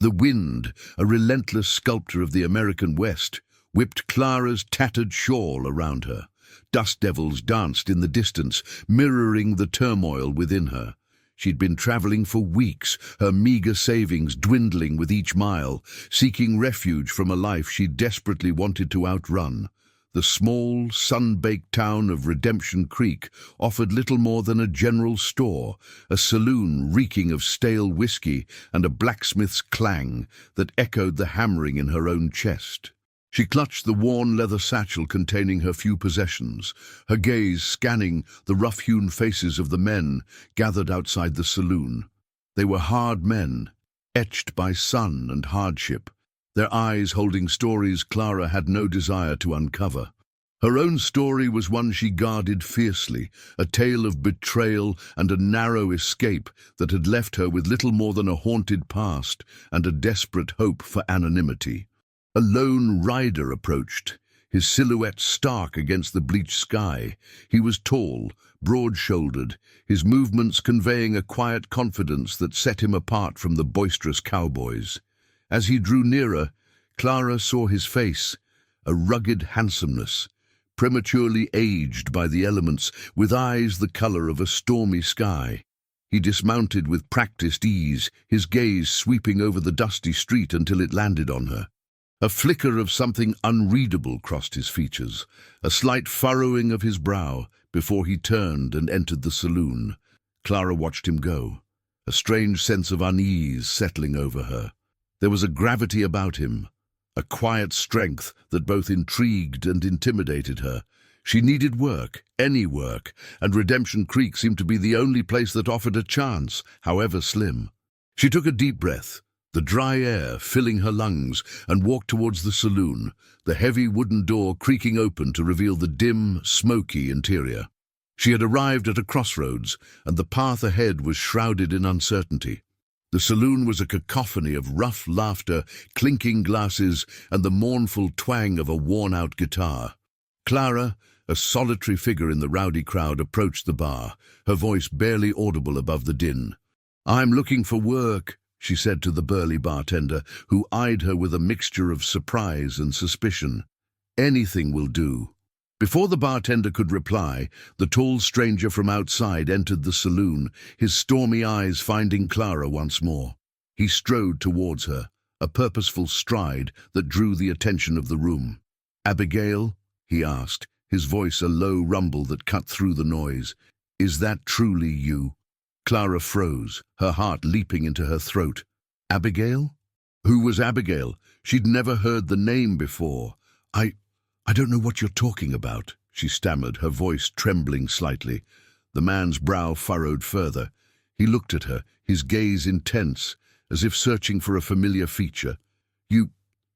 The wind, a relentless sculptor of the American West, whipped Clara's tattered shawl around her. Dust devils danced in the distance, mirroring the turmoil within her. She'd been traveling for weeks, her meager savings dwindling with each mile, seeking refuge from a life she desperately wanted to outrun. The small, sun-baked town of Redemption Creek offered little more than a general store, a saloon reeking of stale whiskey and a blacksmith's clang that echoed the hammering in her own chest. She clutched the worn leather satchel containing her few possessions, her gaze scanning the rough-hewn faces of the men gathered outside the saloon. They were hard men, etched by sun and hardship, their eyes holding stories Clara had no desire to uncover. Her own story was one she guarded fiercely, a tale of betrayal and a narrow escape that had left her with little more than a haunted past and a desperate hope for anonymity. A lone rider approached, his silhouette stark against the bleached sky. He was tall, broad-shouldered, his movements conveying a quiet confidence that set him apart from the boisterous cowboys. As he drew nearer, Clara saw his face, a rugged handsomeness, prematurely aged by the elements, with eyes the color of a stormy sky. He dismounted with practiced ease, his gaze sweeping over the dusty street until it landed on her. A flicker of something unreadable crossed his features, a slight furrowing of his brow, before he turned and entered the saloon. Clara watched him go, a strange sense of unease settling over her. There was a gravity about him, a quiet strength that both intrigued and intimidated her. She needed work, any work, and Redemption Creek seemed to be the only place that offered a chance, however slim. She took a deep breath, the dry air filling her lungs, and walked towards the saloon, the heavy wooden door creaking open to reveal the dim, smoky interior. She had arrived at a crossroads, and the path ahead was shrouded in uncertainty. The saloon was a cacophony of rough laughter, clinking glasses, and the mournful twang of a worn-out guitar. Clara, a solitary figure in the rowdy crowd, approached the bar, her voice barely audible above the din. "I'm looking for work," she said to the burly bartender, who eyed her with a mixture of surprise and suspicion. "Anything will do." Before the bartender could reply, the tall stranger from outside entered the saloon, his stormy eyes finding Clara once more. He strode towards her, a purposeful stride that drew the attention of the room. "Abigail?" he asked, his voice a low rumble that cut through the noise. "Is that truly you?" Clara froze, her heart leaping into her throat. Abigail? Who was Abigail? She'd never heard the name before. I don't know what you're talking about," she stammered, her voice trembling slightly. The man's brow furrowed further. He looked at her, his gaze intense, as if searching for a familiar feature. You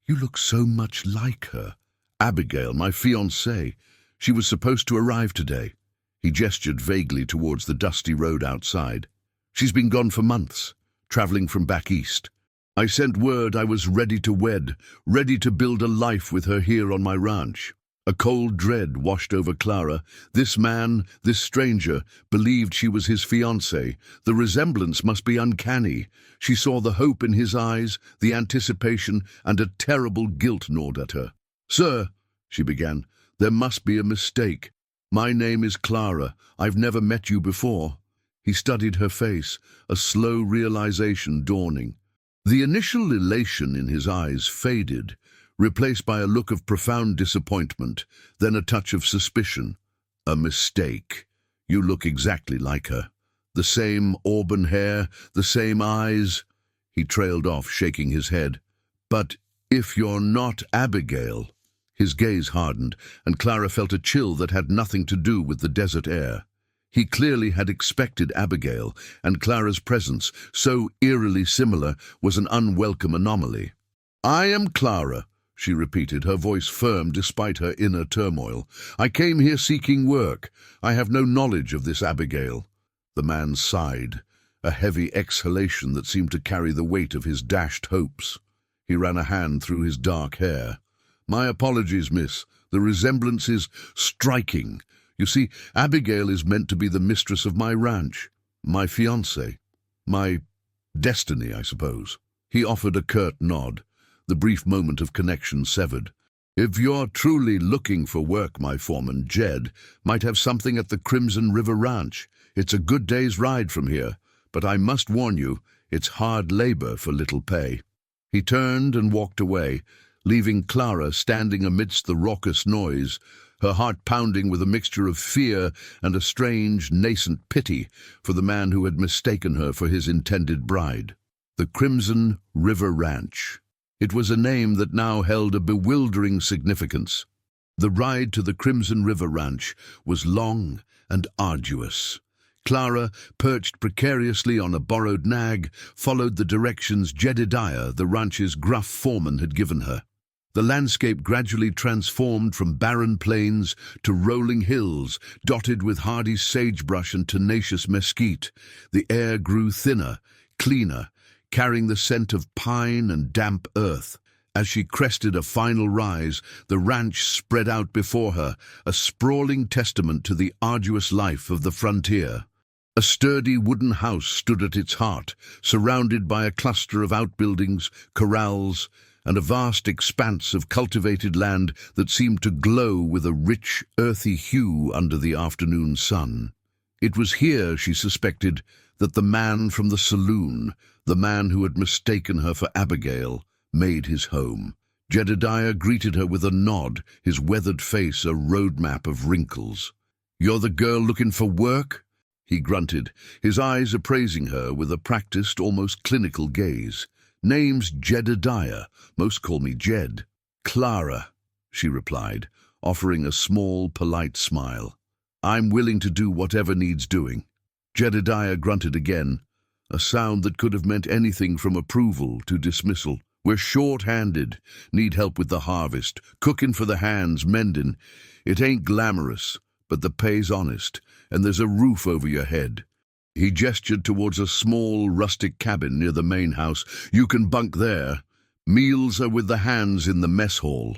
look so much like her." "Abigail, my fiancée. She was supposed to arrive today." He gestured vaguely towards the dusty road outside. "She's been gone for months, traveling from back east. I sent word I was ready to wed, ready to build a life with her here on my ranch." A cold dread washed over Clara. This man, this stranger, believed she was his fiancée. The resemblance must be uncanny. She saw the hope in his eyes, the anticipation, and a terrible guilt gnawed at her. "Sir," she began, "there must be a mistake. My name is Clara. I've never met you before." He studied her face, a slow realization dawning. The initial elation in his eyes faded, replaced by a look of profound disappointment, then a touch of suspicion. "A mistake. You look exactly like her. The same auburn hair, the same eyes." He trailed off, shaking his head. "But if you're not Abigail..." His gaze hardened, and Clara felt a chill that had nothing to do with the desert air. He clearly had expected Abigail, and Clara's presence, so eerily similar, was an unwelcome anomaly. "I am Clara," she repeated, her voice firm despite her inner turmoil. "I came here seeking work. I have no knowledge of this Abigail." The man sighed, a heavy exhalation that seemed to carry the weight of his dashed hopes. He ran a hand through his dark hair. "My apologies, miss. The resemblance is striking. You see, Abigail is meant to be the mistress of my ranch, my fiancée, my destiny, I suppose." He offered a curt nod, the brief moment of connection severed. "If you're truly looking for work, my foreman, Jed, might have something at the Crimson River Ranch. It's a good day's ride from here, but I must warn you, it's hard labor for little pay." He turned and walked away, leaving Clara standing amidst the raucous noise, her heart pounding with a mixture of fear and a strange, nascent pity for the man who had mistaken her for his intended bride. The Crimson River Ranch. It was a name that now held a bewildering significance. The ride to the Crimson River Ranch was long and arduous. Clara, perched precariously on a borrowed nag, followed the directions Jedediah, the ranch's gruff foreman, had given her. The landscape gradually transformed from barren plains to rolling hills, dotted with hardy sagebrush and tenacious mesquite. The air grew thinner, cleaner, carrying the scent of pine and damp earth. As she crested a final rise, the ranch spread out before her, a sprawling testament to the arduous life of the frontier. A sturdy wooden house stood at its heart, surrounded by a cluster of outbuildings, corrals, and a vast expanse of cultivated land that seemed to glow with a rich, earthy hue under the afternoon sun. It was here, she suspected, that the man from the saloon, the man who had mistaken her for Abigail, made his home. Jedediah greeted her with a nod, his weathered face a roadmap of wrinkles. "You're the girl looking for work?" he grunted, his eyes appraising her with a practiced, almost clinical gaze. "Name's Jedediah. Most call me Jed." "Clara," she replied, offering a small, polite smile. "I'm willing to do whatever needs doing." Jedediah grunted again, a sound that could have meant anything from approval to dismissal. "We're short-handed, need help with the harvest, cooking for the hands, mending. It ain't glamorous, but the pay's honest, and there's a roof over your head." He gestured towards a small, rustic cabin near the main house. "You can bunk there. Meals are with the hands in the mess hall."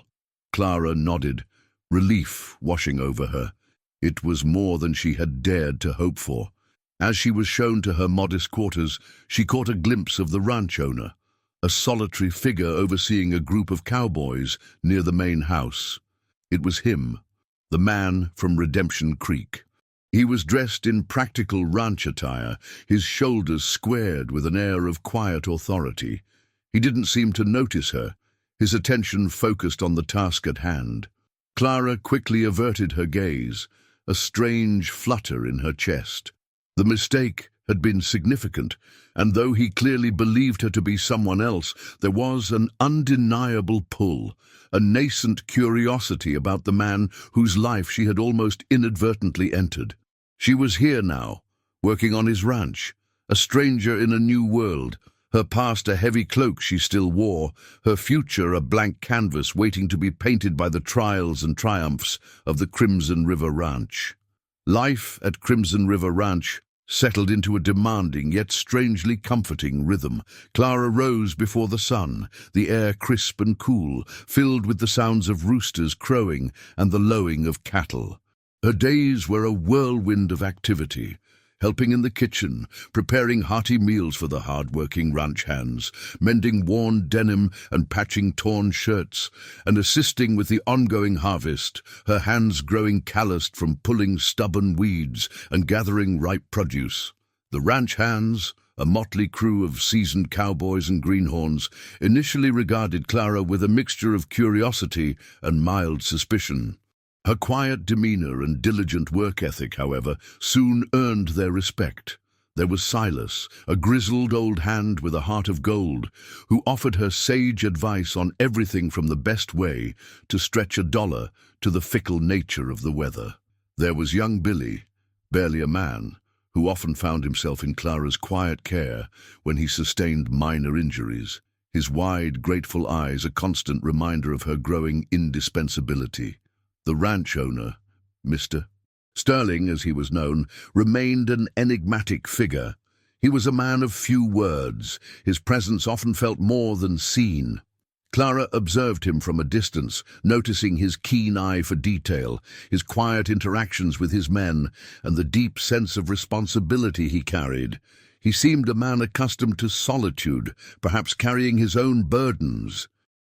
Clara nodded, relief washing over her. It was more than she had dared to hope for. As she was shown to her modest quarters, she caught a glimpse of the ranch owner, a solitary figure overseeing a group of cowboys near the main house. It was him, the man from Redemption Creek. He was dressed in practical ranch attire, his shoulders squared with an air of quiet authority. He didn't seem to notice her, his attention focused on the task at hand. Clara quickly averted her gaze, a strange flutter in her chest. The mistake had been significant, and though he clearly believed her to be someone else, there was an undeniable pull, a nascent curiosity about the man whose life she had almost inadvertently entered. She was here now, working on his ranch, a stranger in a new world, her past a heavy cloak she still wore, her future a blank canvas waiting to be painted by the trials and triumphs of the Crimson River Ranch. Life at Crimson River Ranch settled into a demanding yet strangely comforting rhythm. Clara rose before the sun, the air crisp and cool, filled with the sounds of roosters crowing and the lowing of cattle. Her days were a whirlwind of activity, helping in the kitchen, preparing hearty meals for the hard-working ranch hands, mending worn denim and patching torn shirts, and assisting with the ongoing harvest, her hands growing calloused from pulling stubborn weeds and gathering ripe produce. The ranch hands, a motley crew of seasoned cowboys and greenhorns, initially regarded Clara with a mixture of curiosity and mild suspicion. Her quiet demeanor and diligent work ethic, however, soon earned their respect. There was Silas, a grizzled old hand with a heart of gold, who offered her sage advice on everything from the best way to stretch a dollar to the fickle nature of the weather. There was young Billy, barely a man, who often found himself in Clara's quiet care when he sustained minor injuries, his wide, grateful eyes a constant reminder of her growing indispensability. The ranch owner, Mr. Sterling, as he was known, remained an enigmatic figure. He was a man of few words. His presence often felt more than seen. Clara observed him from a distance, noticing his keen eye for detail, his quiet interactions with his men, and the deep sense of responsibility he carried. He seemed a man accustomed to solitude, perhaps carrying his own burdens.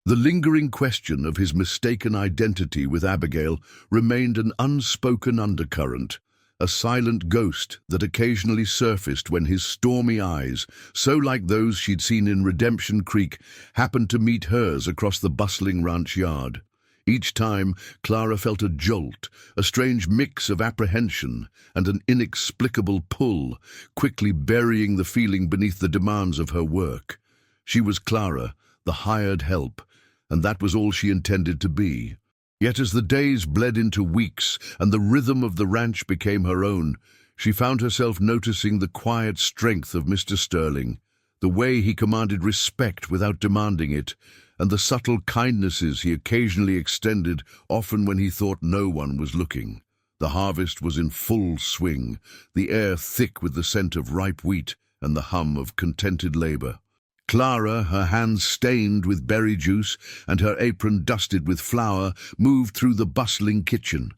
The lingering question of his mistaken identity with Abigail remained an unspoken undercurrent, a silent ghost that occasionally surfaced when his stormy eyes, so like those she'd seen in Redemption Creek, happened to meet hers across the bustling ranch yard. Each time, Clara felt a jolt, a strange mix of apprehension and an inexplicable pull, quickly burying the feeling beneath the demands of her work. She was Clara, the hired help, and that was all she intended to be. Yet as the days bled into weeks and the rhythm of the ranch became her own, she found herself noticing the quiet strength of Mr. Sterling, the way he commanded respect without demanding it, and the subtle kindnesses he occasionally extended, often when he thought no one was looking. The harvest was in full swing, the air thick with the scent of ripe wheat and the hum of contented labor. Clara, her hands stained with berry juice and her apron dusted with flour, moved through the bustling kitchen,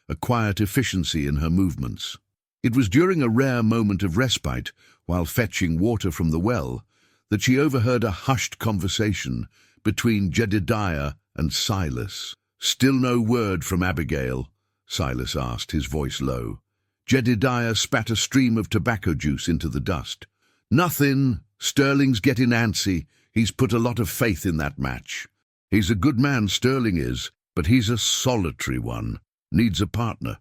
a quiet efficiency in her movements. It was during a rare moment of respite, while fetching water from the well, that she overheard a hushed conversation between Jedediah and Silas. "Still no word from Abigail?" Silas asked, his voice low. Jedediah spat a stream of tobacco juice into the dust. "Nothing. Sterling's getting antsy. He's put a lot of faith in that match. He's a good man, Sterling is, but he's a solitary one. Needs a partner.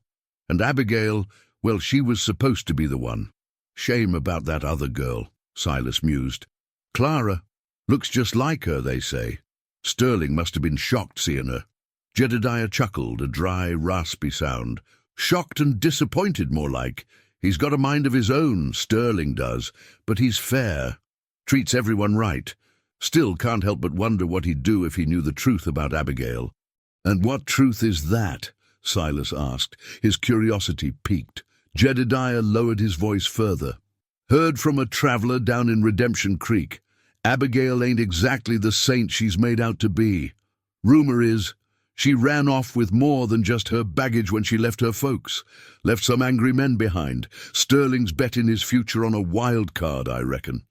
And Abigail, well, she was supposed to be the one. Shame about that other girl," Silas mused. "Clara looks just like her, they say. Sterling must have been shocked seeing her." Jedediah chuckled, a dry, raspy sound. "Shocked and disappointed, more like. He's got a mind of his own, Sterling does, but he's fair. Treats everyone right. Still can't help but wonder what he'd do if he knew the truth about Abigail." "And what truth is that?" Silas asked, his curiosity piqued. Jedediah lowered his voice further. "Heard from a traveler down in Redemption Creek. Abigail ain't exactly the saint she's made out to be. Rumor is, she ran off with more than just her baggage when she left her folks. Left some angry men behind. Sterling's betting his future on a wild card, I reckon."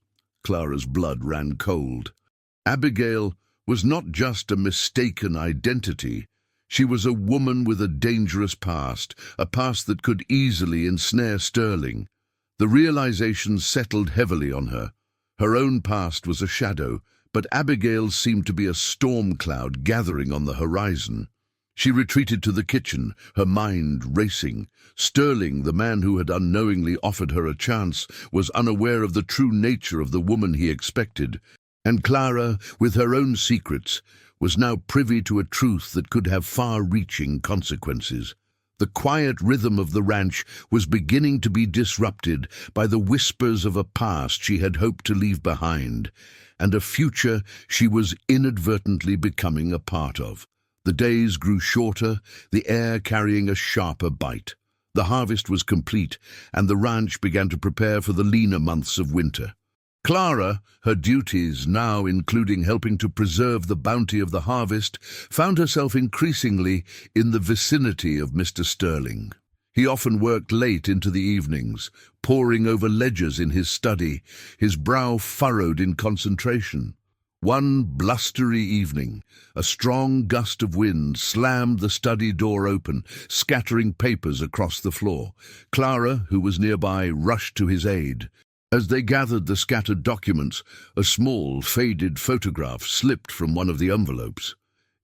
Clara's blood ran cold. Abigail was not just a mistaken identity. She was a woman with a dangerous past, a past that could easily ensnare Sterling. The realization settled heavily on her. Her own past was a shadow, but Abigail's seemed to be a storm cloud gathering on the horizon. She retreated to the kitchen, her mind racing. Sterling, the man who had unknowingly offered her a chance, was unaware of the true nature of the woman he expected. And Clara, with her own secrets, was now privy to a truth that could have far-reaching consequences. The quiet rhythm of the ranch was beginning to be disrupted by the whispers of a past she had hoped to leave behind, and a future she was inadvertently becoming a part of. The days grew shorter, the air carrying a sharper bite. The harvest was complete, and the ranch began to prepare for the leaner months of winter. Clara, her duties now including helping to preserve the bounty of the harvest, found herself increasingly in the vicinity of Mr. Sterling. He often worked late into the evenings, poring over ledgers in his study, his brow furrowed in concentration. One blustery evening, a strong gust of wind slammed the study door open, scattering papers across the floor. Clara, who was nearby, rushed to his aid. As they gathered the scattered documents, a small, faded photograph slipped from one of the envelopes.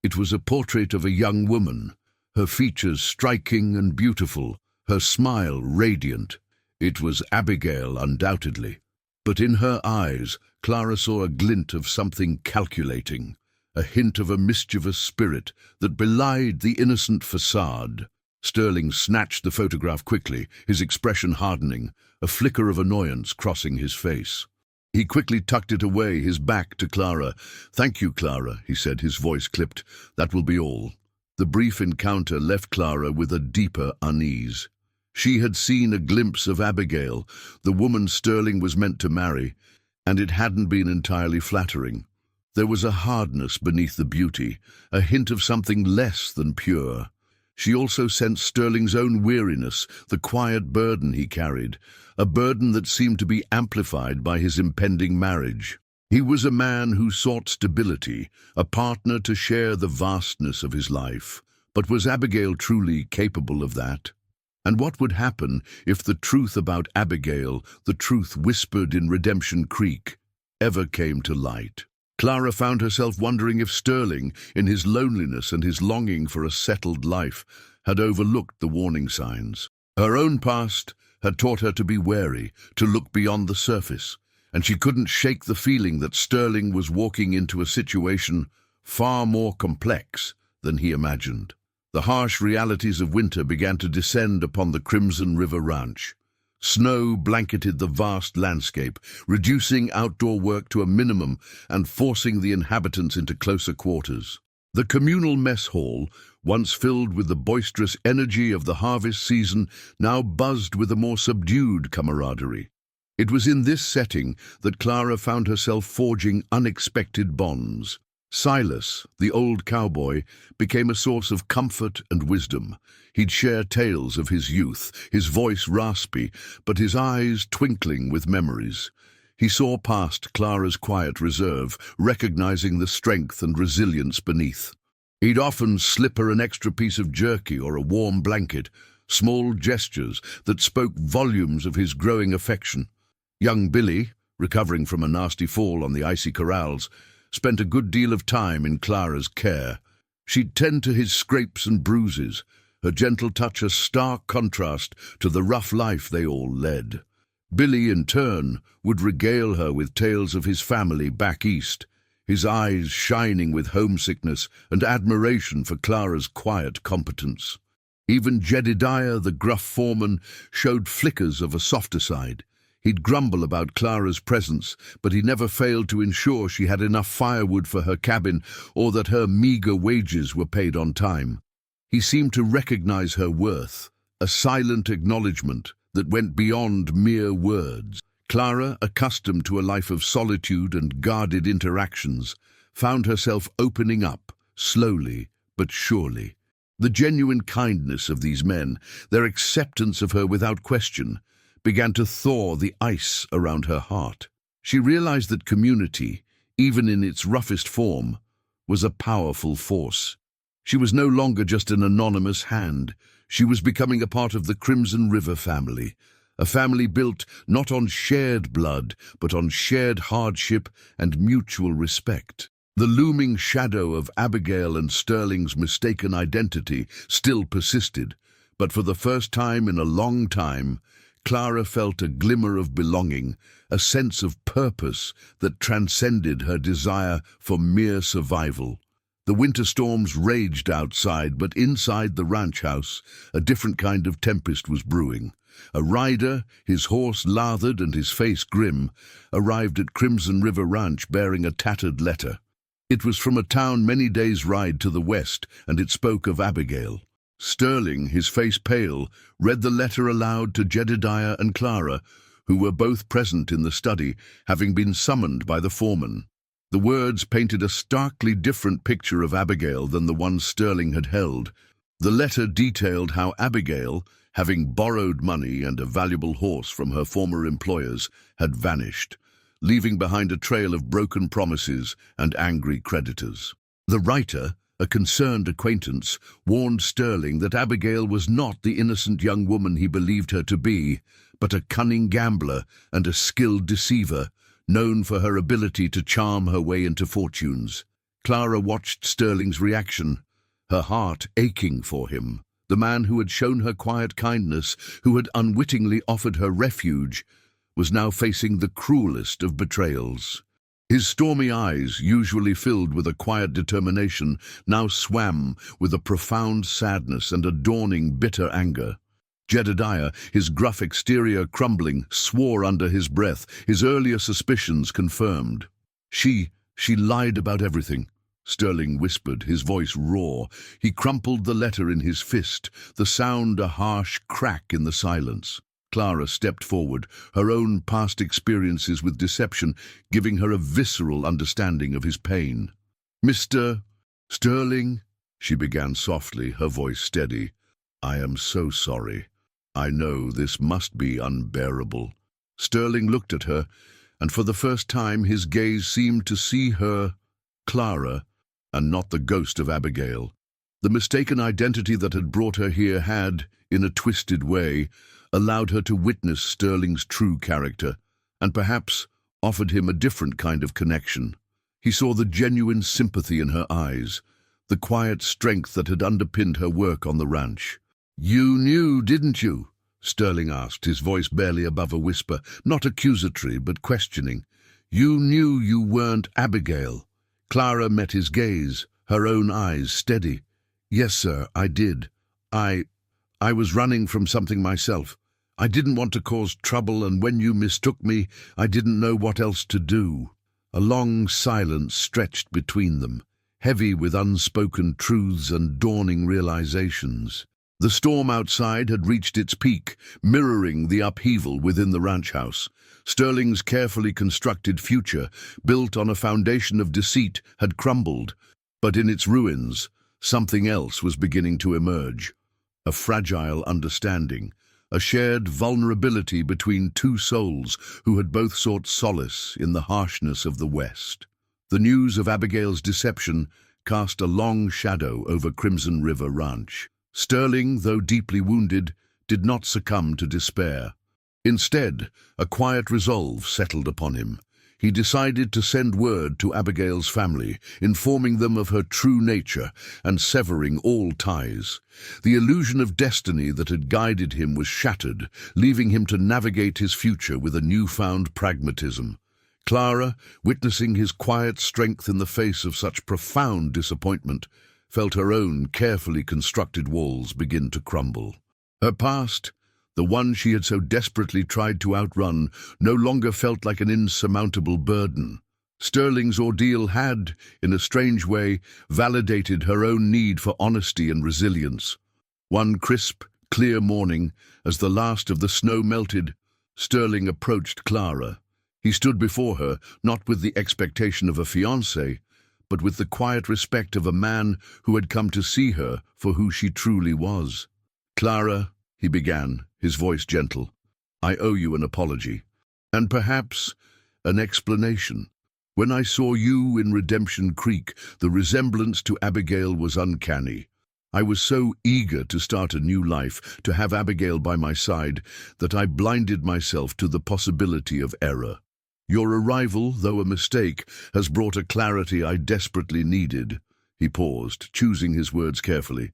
It was a portrait of a young woman, her features striking and beautiful, her smile radiant. It was Abigail, undoubtedly. But in her eyes, Clara saw a glint of something calculating, a hint of a mischievous spirit that belied the innocent facade. Sterling snatched the photograph quickly, his expression hardening, a flicker of annoyance crossing his face. He quickly tucked it away, his back to Clara. "Thank you, Clara," he said, his voice clipped. "That will be all." The brief encounter left Clara with a deeper unease. She had seen a glimpse of Abigail, the woman Sterling was meant to marry, and it hadn't been entirely flattering. There was a hardness beneath the beauty, a hint of something less than pure. She also sensed Sterling's own weariness, the quiet burden he carried, a burden that seemed to be amplified by his impending marriage. He was a man who sought stability, a partner to share the vastness of his life. But was Abigail truly capable of that? And what would happen if the truth about Abigail, the truth whispered in Redemption Creek, ever came to light? Clara found herself wondering if Sterling, in his loneliness and his longing for a settled life, had overlooked the warning signs. Her own past had taught her to be wary, to look beyond the surface, and she couldn't shake the feeling that Sterling was walking into a situation far more complex than he imagined. The harsh realities of winter began to descend upon the Crimson River Ranch. Snow blanketed the vast landscape, reducing outdoor work to a minimum and forcing the inhabitants into closer quarters. The communal mess hall, once filled with the boisterous energy of the harvest season, now buzzed with a more subdued camaraderie. It was in this setting that Clara found herself forging unexpected bonds. Silas, the old cowboy, became a source of comfort and wisdom. He'd share tales of his youth, his voice raspy, but his eyes twinkling with memories. He saw past Clara's quiet reserve, recognizing the strength and resilience beneath. He'd often slip her an extra piece of jerky or a warm blanket, small gestures that spoke volumes of his growing affection. Young Billy, recovering from a nasty fall on the icy corrals, spent a good deal of time in Clara's care. She'd tend to his scrapes and bruises, her gentle touch a stark contrast to the rough life they all led. Billy, in turn, would regale her with tales of his family back east, his eyes shining with homesickness and admiration for Clara's quiet competence. Even Jedediah, the gruff foreman, showed flickers of a softer side. He'd grumble about Clara's presence, but he never failed to ensure she had enough firewood for her cabin or that her meager wages were paid on time. He seemed to recognize her worth, a silent acknowledgement that went beyond mere words. Clara, accustomed to a life of solitude and guarded interactions, found herself opening up, slowly but surely. The genuine kindness of these men, their acceptance of her without question, began to thaw the ice around her heart. She realized that community, even in its roughest form, was a powerful force. She was no longer just an anonymous hand. She was becoming a part of the Crimson River family, a family built not on shared blood, but on shared hardship and mutual respect. The looming shadow of Abigail and Sterling's mistaken identity still persisted, but for the first time in a long time, Clara felt a glimmer of belonging, a sense of purpose that transcended her desire for mere survival. The winter storms raged outside, but inside the ranch house, a different kind of tempest was brewing. A rider, his horse lathered and his face grim, arrived at Crimson River Ranch bearing a tattered letter. It was from a town many days' ride to the west, and it spoke of Abigail. Sterling, his face pale, read the letter aloud to Jedediah and Clara, who were both present in the study, having been summoned by the foreman. The words painted a starkly different picture of Abigail than the one Sterling had held. The letter detailed how Abigail, having borrowed money and a valuable horse from her former employers, had vanished, leaving behind a trail of broken promises and angry creditors. The writer, a concerned acquaintance, warned Sterling that Abigail was not the innocent young woman he believed her to be, but a cunning gambler and a skilled deceiver, known for her ability to charm her way into fortunes. Clara watched Sterling's reaction, her heart aching for him. The man who had shown her quiet kindness, who had unwittingly offered her refuge, was now facing the cruelest of betrayals. His stormy eyes, usually filled with a quiet determination, now swam with a profound sadness and a dawning bitter anger. Jedediah, his gruff exterior crumbling, swore under his breath, his earlier suspicions confirmed. She lied about everything, Sterling whispered, his voice raw. He crumpled the letter in his fist, the sound a harsh crack in the silence. Clara stepped forward, her own past experiences with deception giving her a visceral understanding of his pain. "Mr. Sterling," She began softly, her voice steady. "I am so sorry. I know this must be unbearable." Sterling looked at her, and for the first time his gaze seemed to see her, Clara, and not the ghost of Abigail. The mistaken identity that had brought her here had, in a twisted way, allowed her to witness Sterling's true character, and perhaps offered him a different kind of connection. He saw the genuine sympathy in her eyes, the quiet strength that had underpinned her work on the ranch. "You knew, didn't you?" Sterling asked, his voice barely above a whisper, not accusatory but questioning. "You knew you weren't Abigail?" Clara met his gaze, her own eyes steady. "Yes, sir, I did. I was running from something myself. I didn't want to cause trouble, and when you mistook me, I didn't know what else to do." A long silence stretched between them, heavy with unspoken truths and dawning realizations. The storm outside had reached its peak, mirroring the upheaval within the ranch house. Sterling's carefully constructed future, built on a foundation of deceit, had crumbled, but in its ruins, something else was beginning to emerge. A fragile understanding, a shared vulnerability between two souls who had both sought solace in the harshness of the West. The news of Abigail's deception cast a long shadow over Crimson River Ranch. Sterling, though deeply wounded, did not succumb to despair. Instead, a quiet resolve settled upon him. He decided to send word to Abigail's family, informing them of her true nature and severing all ties. The illusion of destiny that had guided him was shattered, leaving him to navigate his future with a newfound pragmatism. Clara, witnessing his quiet strength in the face of such profound disappointment, felt her own carefully constructed walls begin to crumble. Her past, the one she had so desperately tried to outrun, no longer felt like an insurmountable burden. Sterling's ordeal had, in a strange way, validated her own need for honesty and resilience. One crisp, clear morning, as the last of the snow melted, Sterling approached Clara. He stood before her, not with the expectation of a fiancé, but with the quiet respect of a man who had come to see her for who she truly was. "Clara," he began, his voice gentle, "I owe you an apology, and perhaps an explanation. When I saw you in Redemption Creek, the resemblance to Abigail was uncanny. I was so eager to start a new life, to have Abigail by my side, that I blinded myself to the possibility of error. Your arrival, though a mistake, has brought a clarity I desperately needed." He paused, choosing his words carefully.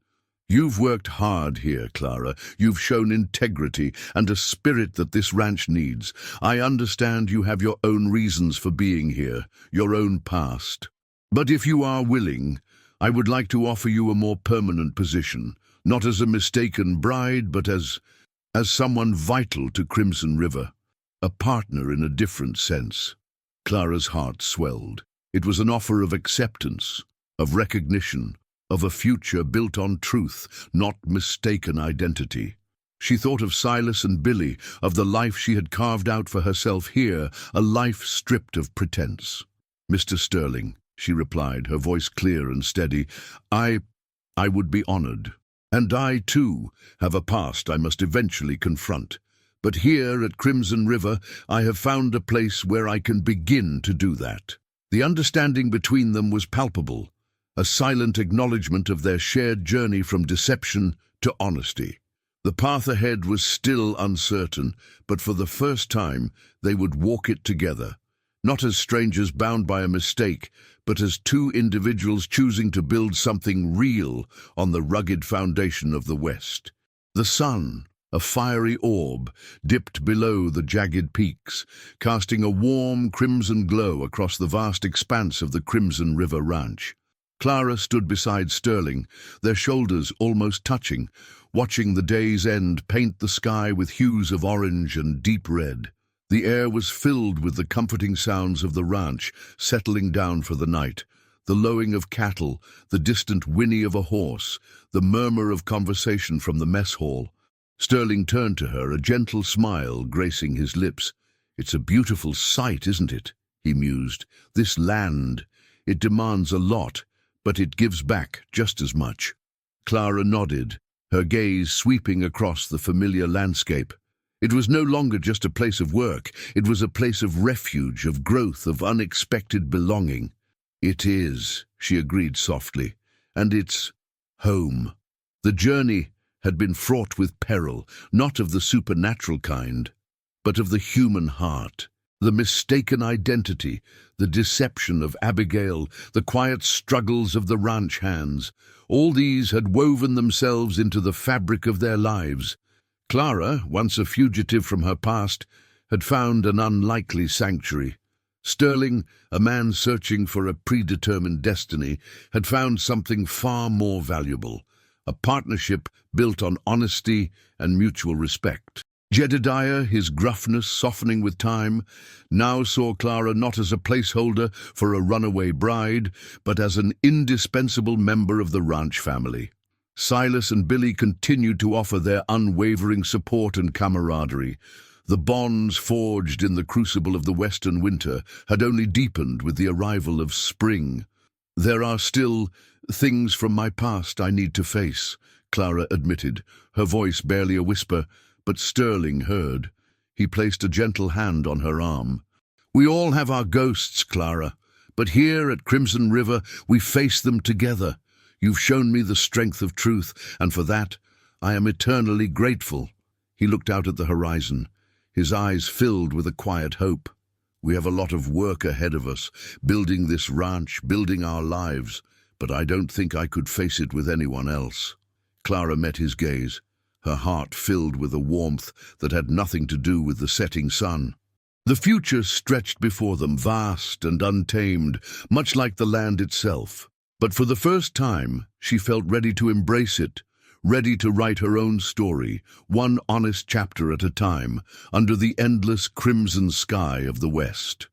"You've worked hard here, Clara. You've shown integrity and a spirit that this ranch needs. I understand you have your own reasons for being here, your own past. But if you are willing, I would like to offer you a more permanent position, not as a mistaken bride, but as someone vital to Crimson River. A partner in a different sense." Clara's heart swelled. It was an offer of acceptance, of recognition, of a future built on truth, not mistaken identity. She thought of Silas and Billy, of the life she had carved out for herself here, a life stripped of pretense. "Mr. Sterling," she replied, her voice clear and steady, I would be honored. And I, too, have a past I must eventually confront. But here at Crimson River, I have found a place where I can begin to do that." The understanding between them was palpable, a silent acknowledgement of their shared journey from deception to honesty. The path ahead was still uncertain, but for the first time they would walk it together, not as strangers bound by a mistake, but as two individuals choosing to build something real on the rugged foundation of the West. The sun, a fiery orb, dipped below the jagged peaks, casting a warm crimson glow across the vast expanse of the Crimson River Ranch. Clara stood beside Sterling, their shoulders almost touching, watching the day's end paint the sky with hues of orange and deep red. The air was filled with the comforting sounds of the ranch settling down for the night, the lowing of cattle, the distant whinny of a horse, the murmur of conversation from the mess hall. Sterling turned to her, a gentle smile gracing his lips. "It's a beautiful sight, isn't it?" he mused. "This land, it demands a lot, but it gives back just as much. Clara nodded, her gaze sweeping across the familiar landscape. It was no longer just a place of work, it was a place of refuge, of growth, of unexpected belonging. "It is," she agreed softly, "and it's home." The journey had been fraught with peril, not of the supernatural kind, but of the human heart. The mistaken identity, the deception of Abigail, the quiet struggles of the ranch hands, all these had woven themselves into the fabric of their lives. Clara, once a fugitive from her past, had found an unlikely sanctuary. Sterling, a man searching for a predetermined destiny, had found something far more valuable, a partnership built on honesty and mutual respect. Jedediah, his gruffness softening with time, now saw Clara not as a placeholder for a runaway bride, but as an indispensable member of the ranch family. Silas and Billy continued to offer their unwavering support and camaraderie. The bonds forged in the crucible of the western winter had only deepened with the arrival of spring. "There are still things from my past I need to face," Clara admitted, her voice barely a whisper, but Sterling heard. He placed a gentle hand on her arm. "We all have our ghosts, Clara, but here at Crimson River we face them together. You've shown me the strength of truth, and for that I am eternally grateful." He looked out at the horizon, his eyes filled with a quiet hope. "We have a lot of work ahead of us, building this ranch, building our lives, but I don't think I could face it with anyone else." Clara met his gaze, her heart filled with a warmth that had nothing to do with the setting sun. The future stretched before them, vast and untamed, much like the land itself. But for the first time, she felt ready to embrace it, ready to write her own story, one honest chapter at a time, under the endless crimson sky of the West.